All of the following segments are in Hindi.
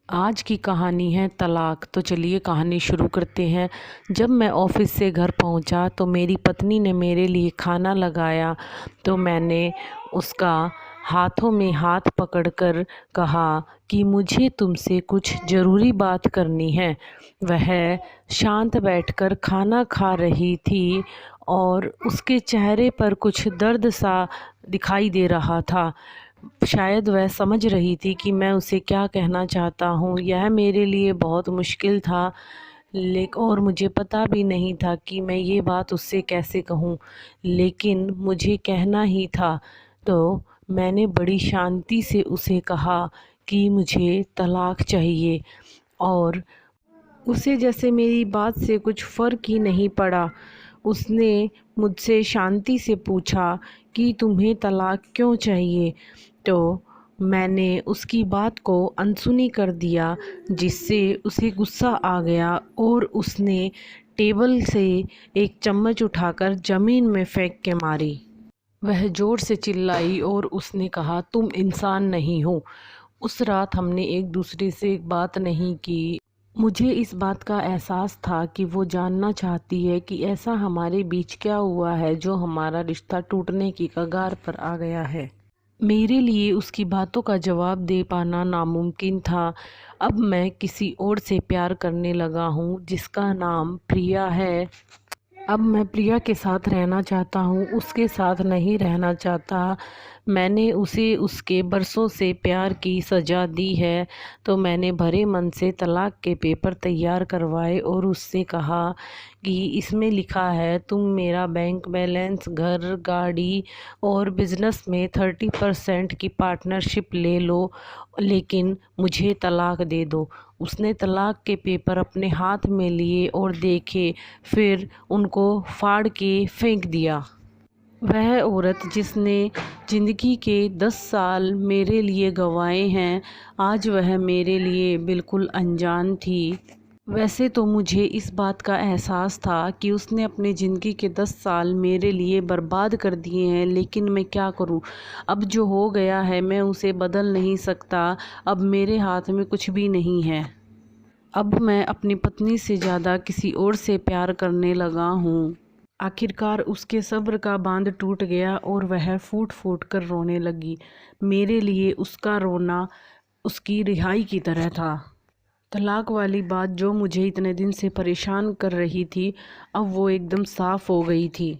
आज की कहानी है तलाक। तो चलिए कहानी शुरू करते हैं। जब मैं ऑफिस से घर पहुंचा तो मेरी पत्नी ने मेरे लिए खाना लगाया। तो मैंने उसका हाथों में हाथ पकड़कर कहा कि मुझे तुमसे कुछ ज़रूरी बात करनी है। वह शांत बैठकर खाना खा रही थी और उसके चेहरे पर कुछ दर्द सा दिखाई दे रहा था। शायद वह समझ रही थी कि मैं उसे क्या कहना चाहता हूँ। यह मेरे लिए बहुत मुश्किल था, लेकिन और मुझे पता भी नहीं था कि मैं ये बात उससे कैसे कहूँ, लेकिन मुझे कहना ही था। तो मैंने बड़ी शांति से उसे कहा कि मुझे तलाक चाहिए, और उसे जैसे मेरी बात से कुछ फ़र्क ही नहीं पड़ा। उसने मुझसे शांति से पूछा कि तुम्हें तलाक क्यों चाहिए। तो मैंने उसकी बात को अनसुनी कर दिया, जिससे उसे गुस्सा आ गया और उसने टेबल से एक चम्मच उठाकर ज़मीन में फेंक के मारी। वह ज़ोर से चिल्लाई और उसने कहा, तुम इंसान नहीं हो। उस रात हमने एक दूसरे से एक बात नहीं की। मुझे इस बात का एहसास था कि वो जानना चाहती है कि ऐसा हमारे बीच क्या हुआ है जो हमारा रिश्ता टूटने की कगार पर आ गया है। मेरे लिए उसकी बातों का जवाब दे पाना नामुमकिन था। अब मैं किसी और से प्यार करने लगा हूँ जिसका नाम प्रिया है। अब मैं प्रिया के साथ रहना चाहता हूँ, उसके साथ नहीं रहना चाहता। मैंने उसे उसके बरसों से प्यार की सज़ा दी है। तो मैंने भरे मन से तलाक के पेपर तैयार करवाए और उससे कहा कि इसमें लिखा है तुम मेरा बैंक बैलेंस, घर, गाड़ी और बिज़नेस में 30% की पार्टनरशिप ले लो, लेकिन मुझे तलाक दे दो। उसने तलाक के पेपर अपने हाथ में लिए और देखे, फिर उनको फाड़ के फेंक दिया। वह औरत जिसने ज़िंदगी के 10 साल मेरे लिए गंवाए हैं, आज वह मेरे लिए बिल्कुल अनजान थी। वैसे तो मुझे इस बात का एहसास था कि उसने अपनी ज़िंदगी के 10 साल मेरे लिए बर्बाद कर दिए हैं, लेकिन मैं क्या करूं। अब जो हो गया है मैं उसे बदल नहीं सकता। अब मेरे हाथ में कुछ भी नहीं है। अब मैं अपनी पत्नी से ज़्यादा किसी और से प्यार करने लगा हूँ। आखिरकार उसके सब्र का बांध टूट गया और वह फूट फूट कर रोने लगी। मेरे लिए उसका रोना उसकी रिहाई की तरह था। तलाक वाली बात जो मुझे इतने दिन से परेशान कर रही थी, अब वो एकदम साफ हो गई थी।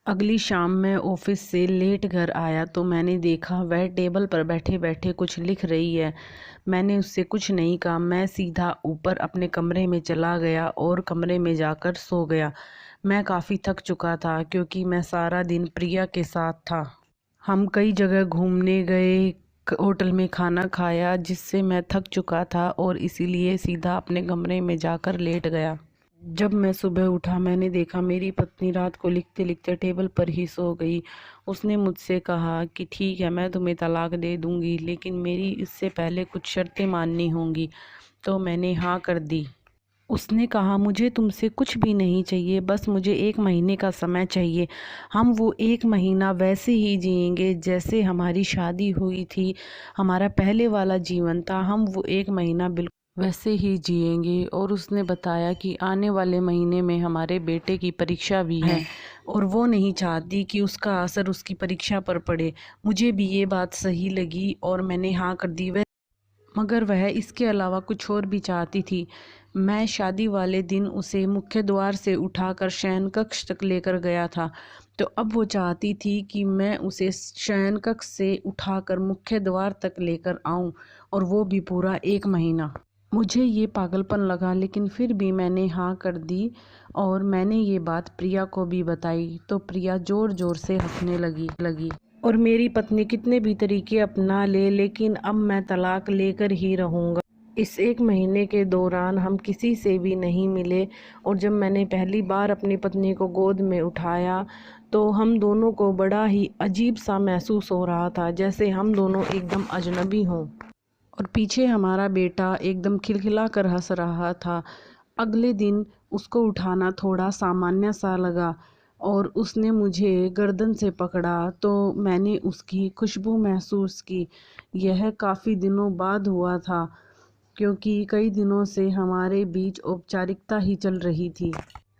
अगली शाम मैं ऑफिस से लेट घर आया तो मैंने देखा वह टेबल पर बैठे बैठे कुछ लिख रही है। मैंने उससे कुछ नहीं कहा। मैं सीधा ऊपर अपने कमरे में चला गया और कमरे में जाकर सो गया। मैं काफ़ी थक चुका था क्योंकि मैं सारा दिन प्रिया के साथ था। हम कई जगह घूमने गए, होटल में खाना खाया, जिससे मैं थक चुका था और इसीलिए सीधा अपने कमरे में जाकर लेट गया। जब मैं सुबह उठा मैंने देखा मेरी पत्नी रात को लिखते लिखते टेबल पर ही सो गई। उसने मुझसे कहा कि ठीक है, मैं तुम्हें तलाक दे दूंगी, लेकिन मेरी इससे पहले कुछ शर्तें माननी होंगी। तो मैंने हाँ कर दी। उसने कहा मुझे तुमसे कुछ भी नहीं चाहिए, बस मुझे 1 महीने का समय चाहिए। हम वो 1 महीना वैसे ही जिएंगे जैसे हमारी शादी हुई थी, हमारा पहले वाला जीवन था। हम वो 1 महीना बिल्कुल वैसे ही जिएंगे। और उसने बताया कि आने वाले महीने में हमारे बेटे की परीक्षा भी है और वो नहीं चाहती कि उसका असर उसकी परीक्षा पर पड़े। मुझे भी ये बात सही लगी और मैंने हाँ कर दी। मगर वह इसके अलावा कुछ और भी चाहती थी। मैं शादी वाले दिन उसे मुख्य द्वार से उठाकर शयन कक्ष तक लेकर गया था। तो अब वो चाहती थी कि मैं उसे शयन कक्ष से उठाकर मुख्य द्वार तक लेकर आऊं, और वो भी पूरा 1 महीना। मुझे ये पागलपन लगा, लेकिन फिर भी मैंने हाँ कर दी और मैंने ये बात प्रिया को भी बताई। तो प्रिया ज़ोर ज़ोर से हंसने लगी। और मेरी पत्नी कितने भी तरीके अपना ले, लेकिन अब मैं तलाक लेकर ही रहूँगा। इस 1 महीने के दौरान हम किसी से भी नहीं मिले, और जब मैंने पहली बार अपनी पत्नी को गोद में उठाया तो हम दोनों को बड़ा ही अजीब सा महसूस हो रहा था, जैसे हम दोनों एकदम अजनबी हों। और पीछे हमारा बेटा एकदम खिलखिला कर हंस रहा था। अगले दिन उसको उठाना थोड़ा सामान्य सा लगा और उसने मुझे गर्दन से पकड़ा तो मैंने उसकी खुशबू महसूस की। यह काफ़ी दिनों बाद हुआ था। क्योंकि कई दिनों से हमारे बीच औपचारिकता ही चल रही थी।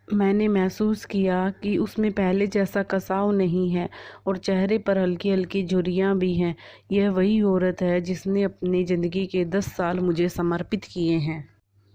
मैंने महसूस किया कि उसमें पहले जैसा कसाव नहीं है और चेहरे पर हल्की हल्की झुर्रियाँ भी हैं। यह वही औरत है जिसने अपनी ज़िंदगी के 10 साल मुझे समर्पित किए हैं।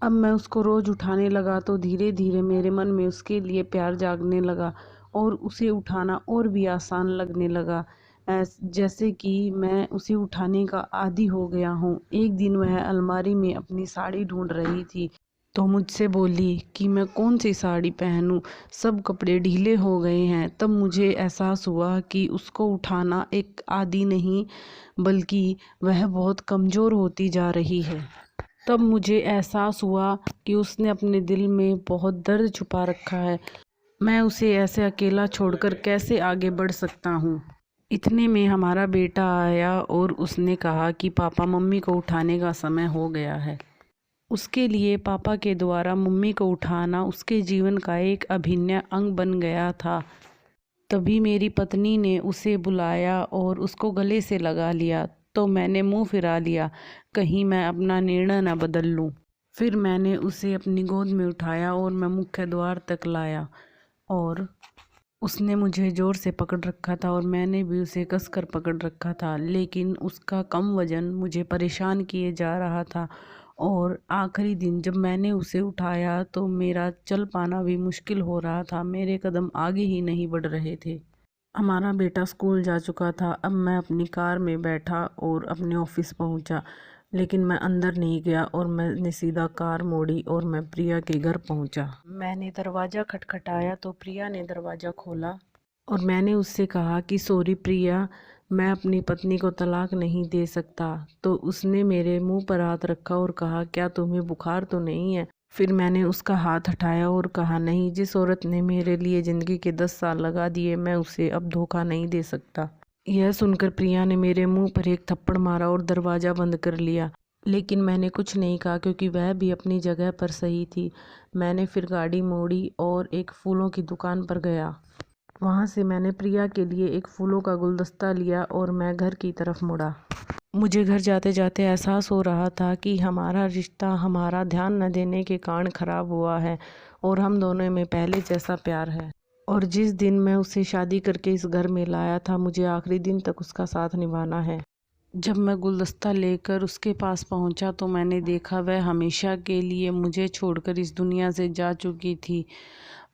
अब मैं उसको रोज़ उठाने लगा तो धीरे धीरे मेरे मन में उसके लिए प्यार जागने लगा और उसे उठाना और भी आसान लगने लगा, जैसे कि मैं उसे उठाने का आदी हो गया हूँ। एक दिन वह अलमारी में अपनी साड़ी ढूंढ रही थी तो मुझसे बोली कि मैं कौन सी साड़ी पहनूं, सब कपड़े ढीले हो गए हैं। तब मुझे एहसास हुआ कि उसको उठाना एक आदी नहीं बल्कि वह बहुत कमज़ोर होती जा रही है। तब मुझे एहसास हुआ कि उसने अपने दिल में बहुत दर्द छुपा रखा है। मैं उसे ऐसे अकेला छोड़कर कैसे आगे बढ़ सकता हूँ। इतने में हमारा बेटा आया और उसने कहा कि पापा मम्मी को उठाने का समय हो गया है। उसके लिए पापा के द्वारा मम्मी को उठाना उसके जीवन का एक अभिन्न अंग बन गया था। तभी मेरी पत्नी ने उसे बुलाया और उसको गले से लगा लिया तो मैंने मुंह फिरा लिया, कहीं मैं अपना निर्णय न बदल लूं। फिर मैंने उसे अपनी गोद में उठाया और मैं मुख्य द्वार तक लाया और उसने मुझे ज़ोर से पकड़ रखा था और मैंने भी उसे कसकर पकड़ रखा था, लेकिन उसका कम वज़न मुझे परेशान किए जा रहा था। और आखिरी दिन जब मैंने उसे उठाया तो मेरा चल पाना भी मुश्किल हो रहा था, मेरे कदम आगे ही नहीं बढ़ रहे थे। हमारा बेटा स्कूल जा चुका था। अब मैं अपनी कार में बैठा और अपने ऑफिस पहुंचा, लेकिन मैं अंदर नहीं गया और मैंने सीधा कार मोड़ी और मैं प्रिया के घर पहुंचा। मैंने दरवाज़ा खटखटाया तो प्रिया ने दरवाज़ा खोला और मैंने उससे कहा कि सॉरी प्रिया, मैं अपनी पत्नी को तलाक नहीं दे सकता। तो उसने मेरे मुंह पर हाथ रखा और कहा, क्या तुम्हें बुखार तो नहीं है? फिर मैंने उसका हाथ हटाया और कहा, नहीं, जिस औरत ने मेरे लिए ज़िंदगी के 10 साल लगा दिए मैं उसे अब धोखा नहीं दे सकता। यह सुनकर प्रिया ने मेरे मुंह पर एक थप्पड़ मारा और दरवाज़ा बंद कर लिया, लेकिन मैंने कुछ नहीं कहा क्योंकि वह भी अपनी जगह पर सही थी। मैंने फिर गाड़ी मोड़ी और एक फूलों की दुकान पर गया। वहाँ से मैंने प्रिया के लिए एक फूलों का गुलदस्ता लिया और मैं घर की तरफ मुड़ा। मुझे घर जाते जाते एहसास हो रहा था कि हमारा रिश्ता हमारा ध्यान न देने के कारण ख़राब हुआ है और हम दोनों में पहले जैसा प्यार है। और जिस दिन मैं उसे शादी करके इस घर में लाया था, मुझे आखिरी दिन तक उसका साथ निभाना है। जब मैं गुलदस्ता लेकर उसके पास पहुंचा तो मैंने देखा वह हमेशा के लिए मुझे छोड़कर इस दुनिया से जा चुकी थी।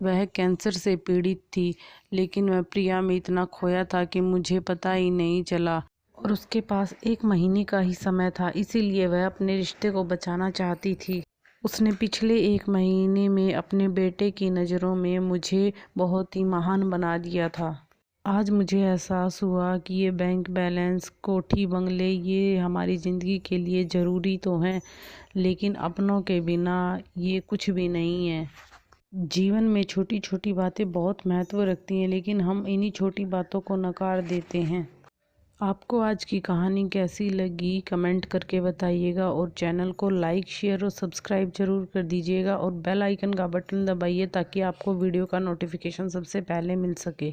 वह कैंसर से पीड़ित थी, लेकिन वह प्रिया में इतना खोया था कि मुझे पता ही नहीं चला। और उसके पास 1 महीने का ही समय था, इसीलिए वह अपने रिश्ते को बचाना चाहती थी। उसने पिछले 1 महीने में अपने बेटे की नज़रों में मुझे बहुत ही महान बना दिया था। आज मुझे एहसास हुआ कि ये बैंक बैलेंस, कोठी, बंगले ये हमारी ज़िंदगी के लिए ज़रूरी तो हैं, लेकिन अपनों के बिना ये कुछ भी नहीं है। जीवन में छोटी छोटी बातें बहुत महत्व रखती हैं, लेकिन हम इन्हीं छोटी बातों को नकार देते हैं। आपको आज की कहानी कैसी लगी कमेंट करके बताइएगा और चैनल को लाइक, शेयर और सब्सक्राइब ज़रूर कर दीजिएगा और बेल आइकन का बटन दबाइए ताकि आपको वीडियो का नोटिफिकेशन सबसे पहले मिल सके।